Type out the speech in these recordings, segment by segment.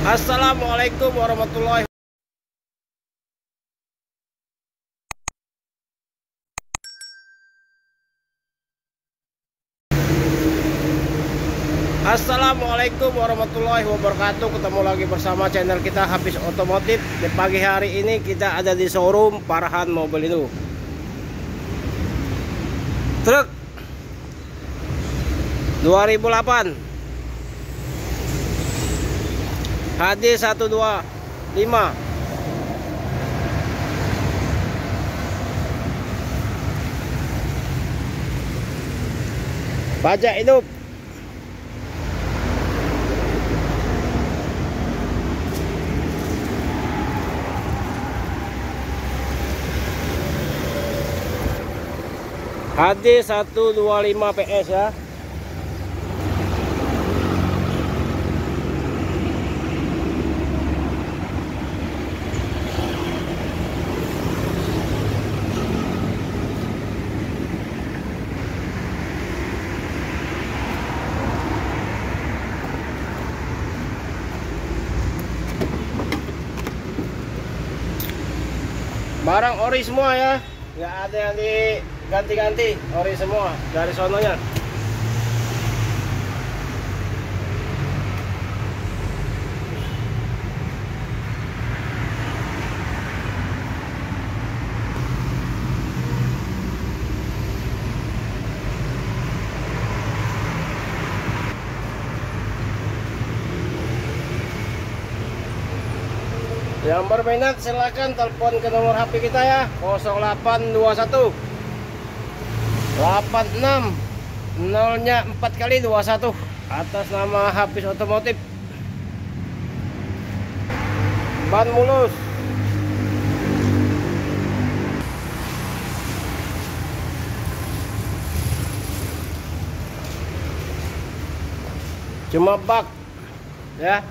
Assalamualaikum warahmatullahi. Assalamualaikum warahmatullahi wabarakatuh. Ketemu lagi bersama channel kita Hafiz Otomotif. Di pagi hari ini kita ada di showroom Farhan Mobil Indo. Truk 2008 HD 125. Pajak hidup. HD 125 PS ya. Barang ori semua ya, nggak ada yang diganti-ganti, ori semua dari sononya. Yang berminat silakan telepon ke nomor HP kita ya, 0821 86 0-nya 4 kali 21 atas nama Hafiz Otomotif. Ban mulus. Cuma bak ya.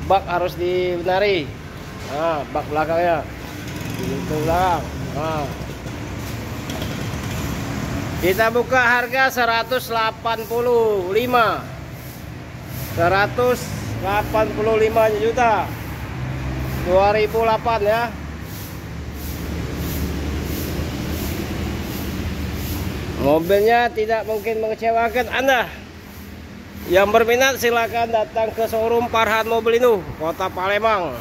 Bak harus dibenari. Nah, bak belakangnya itu belakang. Nah. Kita buka harga 185 juta 2008 ya. Mobilnya tidak mungkin mengecewakan Anda. Yang berminat silakan datang ke showroom Farhan Mobil Indo, Kota Palembang.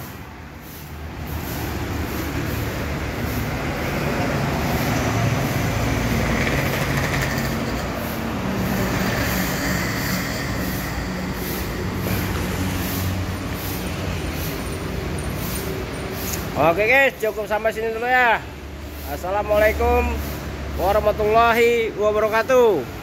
Oke guys, cukup sampai sini dulu ya. Assalamualaikum warahmatullahi wabarakatuh.